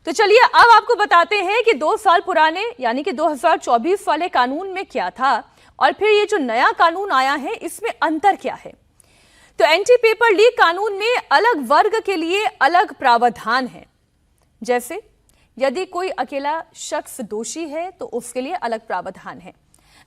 तो चलिए अब आपको बताते हैं कि 2 साल पुराने यानी कि 2024 वाले कानून में क्या था और फिर ये जो नया कानून आया है इसमें अंतर क्या है। तो एंटी पेपर लीक कानून में अलग वर्ग के लिए अलग प्रावधान है। जैसे यदि कोई अकेला शख्स दोषी है तो उसके लिए अलग प्रावधान है।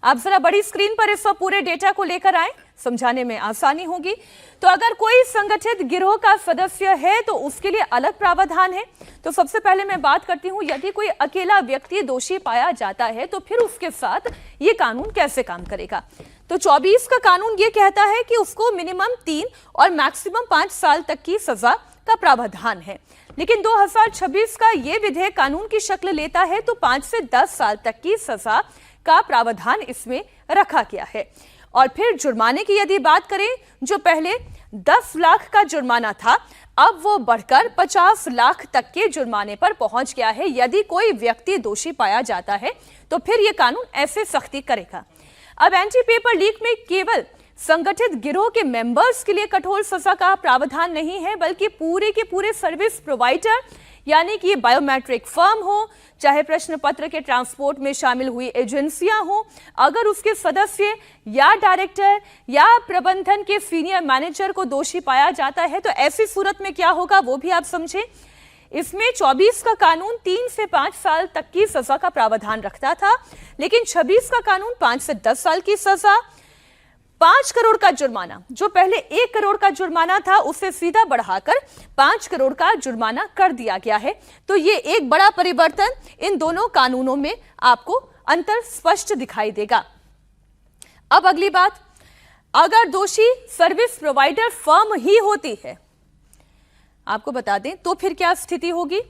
आप जरा बड़ी स्क्रीन पर इस पूरे डेटा को लेकर आए, समझाने में आसानी होगी। तो अगर कोई संगठित गिरोह का सदस्य है तो उसके लिए अलग प्रावधान है। तो सबसे पहले मैं बात करती हूं, यदि कोई अकेला व्यक्ति दोषी पाया जाता है तो फिर उसके साथ ये कानून कैसे काम करेगा। तो 24 का कानून ये कहता है कि उसको मिनिमम 3 और मैक्सिमम 5 साल तक की सजा का प्रावधान है। लेकिन 2026 का ये विधेयक कानून की शक्ल लेता है तो 5 से 10 साल तक की सजा का प्रावधान इसमें रखा गया है। और फिर जुर्माने की यदि बात करें, जो पहले 10 लाख का जुर्माना था अब वो बढ़कर 50 लाख तक के जुर्माने पर पहुंच गया है। यदि कोई व्यक्ति दोषी पाया जाता है तो फिर यह कानून ऐसे सख्ती करेगा। अब एंटी पेपर लीक में केवल संगठित गिरोह के मेंबर्स के लिए कठोर सजा का प्रावधान नहीं है, बल्कि पूरे के पूरे सर्विस प्रोवाइडर यानी कि बायोमेट्रिक फर्म हो, चाहे प्रश्न पत्र के ट्रांसपोर्ट में शामिल हुई एजेंसियां हो, अगर उसके सदस्य या डायरेक्टर या प्रबंधन के सीनियर मैनेजर को दोषी पाया जाता है तो ऐसी सूरत में क्या होगा वो भी आप समझें। इसमें 24 का कानून 3 से 5 साल तक की सजा का प्रावधान रखता था, लेकिन 26 का कानून 5 से 10 साल की सजा, 5 करोड़ का जुर्माना, जो पहले 1 करोड़ का जुर्माना था उसे सीधा बढ़ाकर 5 करोड़ का जुर्माना कर दिया गया है। तो ये एक बड़ा परिवर्तन इन दोनों कानूनों में आपको अंतर स्पष्ट दिखाई देगा। अब अगली बात, अगर दोषी सर्विस प्रोवाइडर फर्म ही होती है, आपको बता दें तो फिर क्या स्थिति होगी।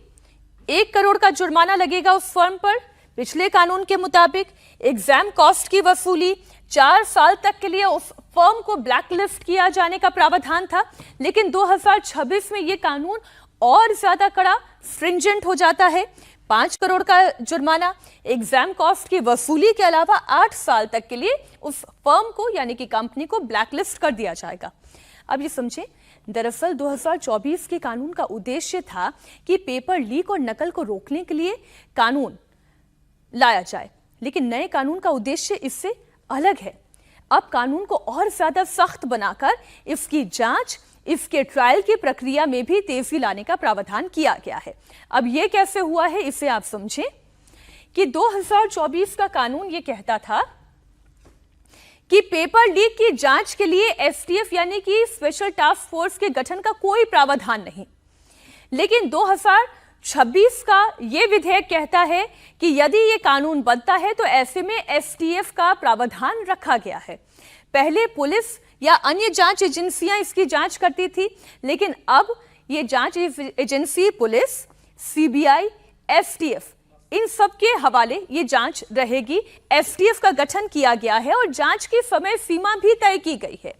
1 करोड़ का जुर्माना लगेगा उस फर्म पर। पिछले कानून के मुताबिक एग्जाम कॉस्ट की वसूली, 4 साल तक के लिए उस फर्म को ब्लैकलिस्ट किया जाने का प्रावधान था। लेकिन 2026 में यह कानून और ज्यादा कड़ा, स्ट्रिंजेंट हो जाता है। 5 करोड़ का जुर्माना, एग्जाम कॉस्ट की वसूली के अलावा 8 साल तक के लिए उस फर्म को यानी कि कंपनी को ब्लैकलिस्ट कर दिया जाएगा। अब ये समझें, दरअसल 2024 के कानून का उद्देश्य था कि पेपर लीक और नकल को रोकने के लिए कानून लाया जाए, लेकिन नए कानून का उद्देश्य इससे अलग है। अब कानून को और ज्यादा सख्त बनाकर इसकी जांच, इसके ट्रायल की प्रक्रिया में भी तेजी लाने का प्रावधान किया गया है। अब यह कैसे हुआ है इसे आप समझें कि 2024 का कानून यह कहता था कि पेपर लीक की जांच के लिए एसटीएफ यानी कि स्पेशल टास्क फोर्स के गठन का कोई प्रावधान नहीं। लेकिन 2026 का यह विधेयक कहता है कि यदि यह कानून बनता है तो ऐसे में एसटीएफ का प्रावधान रखा गया है। पहले पुलिस या अन्य जांच एजेंसियां इसकी जांच करती थी, लेकिन अब यह जांच एजेंसी पुलिस, सीबीआई, एसटीएफ इन सब के हवाले ये जांच रहेगी। एसटीएफ का गठन किया गया है और जांच की समय सीमा भी तय की गई है।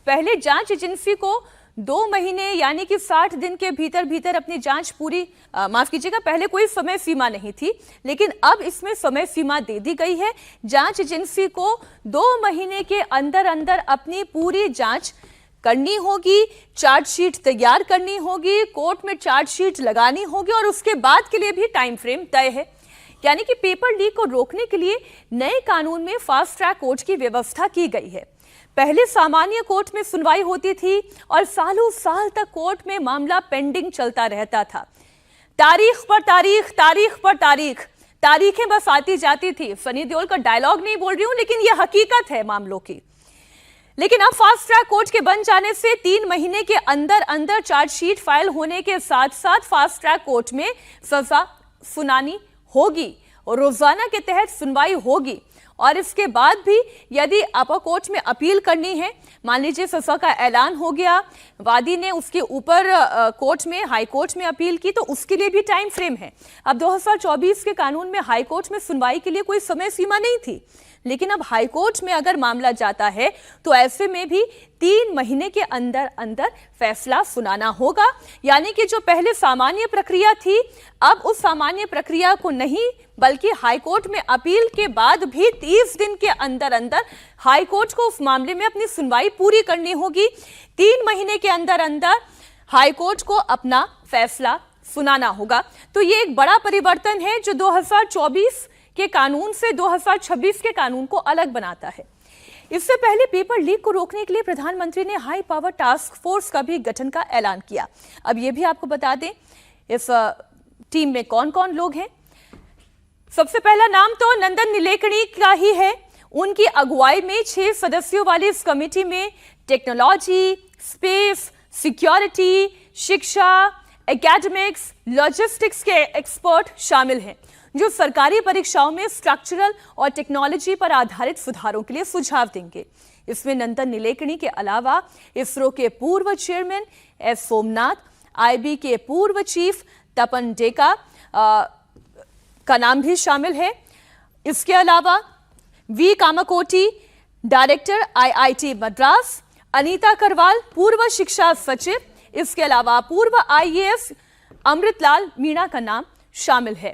पहले जांच एजेंसी को 2 महीने यानी कि 60 दिन के भीतर भीतर अपनी जांच पूरी, माफ कीजिएगा, पहले कोई समय सीमा नहीं थी, लेकिन अब इसमें समय सीमा दे दी गई है। जांच एजेंसी को 2 महीने के अंदर अंदर अपनी पूरी जांच करनी होगी, चार्जशीट तैयार करनी होगी, कोर्ट में चार्जशीट लगानी होगी और उसके बाद के लिए भी टाइम फ्रेम तय है। यानी कि पेपर लीक को रोकने के लिए नए कानून में फास्ट ट्रैक कोर्ट की व्यवस्था की गई है। पहले सामान्य कोर्ट में सुनवाई होती थी और सालों साल तक कोर्ट में मामला पेंडिंग चलता रहता था। तारीख पर तारीख, तारीख पर तारीख, तारीखें बस आती जाती थी। सनी देओल का डायलॉग नहीं बोल रही हूं, लेकिन यह हकीकत है मामलों की। लेकिन अब फास्ट ट्रैक कोर्ट के बन जाने से 3 महीने के अंदर अंदर चार्जशीट फाइल होने के साथ साथ फास्ट ट्रैक कोर्ट में सजा सुनानी होगी और रोजाना के तहत सुनवाई होगी। और इसके बाद भी यदि अपर कोर्ट में अपील करनी है, मान लीजिए सजा का ऐलान हो गया, वादी ने उसके ऊपर कोर्ट में, हाई कोर्ट में अपील की, तो उसके लिए भी टाइम फ्रेम है। अब 2024 के कानून में हाई कोर्ट में सुनवाई के लिए कोई समय सीमा नहीं थी, लेकिन अब हाई कोर्ट में अगर मामला जाता है तो ऐसे में भी 3 महीने के अंदर अंदर फैसला सुनाना होगा। यानी कि जो पहले सामान्य प्रक्रिया थी, अब उस सामान्य प्रक्रिया को नहीं, बल्कि हाई कोर्ट में अपील के बाद भी 30 दिन के अंदर अंदर हाई कोर्ट को उस मामले में अपनी सुनवाई पूरी करनी होगी। 3 महीने के अंदर अंदर हाई कोर्ट को अपना फैसला सुनाना होगा। तो ये एक बड़ा परिवर्तन है जो 2024 के कानून से 2026 के कानून को अलग बनाता है। इससे पहले पेपर लीक को रोकने के लिए प्रधानमंत्री ने हाई पावर टास्क फोर्स का भी गठन का ऐलान किया। अब ये भी आपको बता दें इस टीम में कौन कौन लोग हैं। सबसे पहला नाम तो नंदन नीलेकणी का ही है। उनकी अगुवाई में 6 सदस्यों वाली इस कमेटी में टेक्नोलॉजी, स्पेस, सिक्योरिटी, शिक्षा, एकेडमिक्स, लॉजिस्टिक्स के एक्सपर्ट शामिल हैं, जो सरकारी परीक्षाओं में स्ट्रक्चरल और टेक्नोलॉजी पर आधारित सुधारों के लिए सुझाव देंगे। इसमें नंदन नीलेकणी के अलावा इसरो के पूर्व चेयरमैन एस सोमनाथ, आईबी के पूर्व चीफ तपन डेका का नाम भी शामिल है। इसके अलावा V Kamakoti, director IIT Madras, Anita Karwal, पूर्व शिक्षा सचिव, इसके अलावा पूर्व आईएएस अमृतलाल मीणा का नाम शामिल है।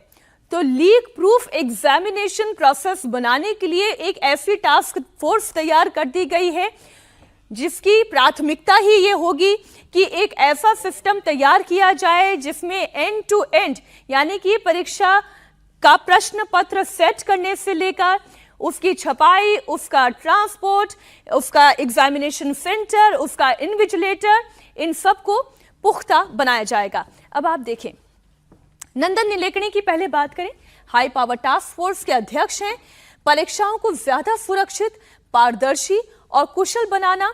तो लीक प्रूफ एग्जामिनेशन प्रोसेस बनाने के लिए एक ऐसी टास्क फोर्स तैयार कर दी गई है जिसकी प्राथमिकता ही ये होगी कि एक ऐसा सिस्टम तैयार किया जाए जिसमें एंड टू एंड, यानी कि परीक्षा का प्रश्न पत्र सेट करने से लेकर उसकी छपाई, उसका ट्रांसपोर्ट, उसका एग्जामिनेशन सेंटर, उसका इन्विजिलेटर, इन सब को पुख्ता बनाया जाएगा। अब आप देखें, नंदन नीलेकणी की पहले बात करें, हाई पावर टास्क फोर्स के अध्यक्ष हैं। परीक्षाओं को ज्यादा सुरक्षित, पारदर्शी और कुशल बनाना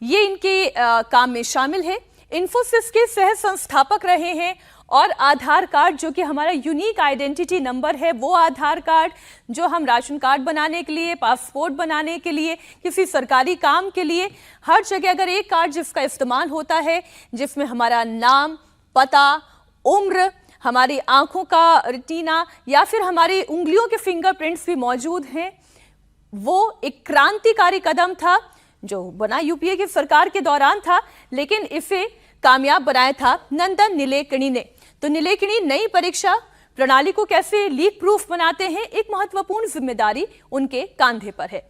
ये इनके काम में शामिल है। इन्फोसिस के सह संस्थापक रहे हैं और आधार कार्ड, जो कि हमारा यूनिक आइडेंटिटी नंबर है, वो आधार कार्ड जो हम राशन कार्ड बनाने के लिए, पासपोर्ट बनाने के लिए, किसी सरकारी काम के लिए, हर जगह अगर एक कार्ड जिसका इस्तेमाल होता है, जिसमें हमारा नाम, पता, उम्र, हमारी आंखों का रेटिना या फिर हमारी उंगलियों के फिंगरप्रिंट्स भी मौजूद हैं, वो एक क्रांतिकारी कदम था जो बना यूपीए की सरकार के दौरान था, लेकिन इसे कामयाब बनाया था नंदन नीलेकणी ने। तो नीलेकणी नई परीक्षा प्रणाली को कैसे लीक प्रूफ बनाते हैं, एक महत्वपूर्ण जिम्मेदारी उनके कांधे पर है।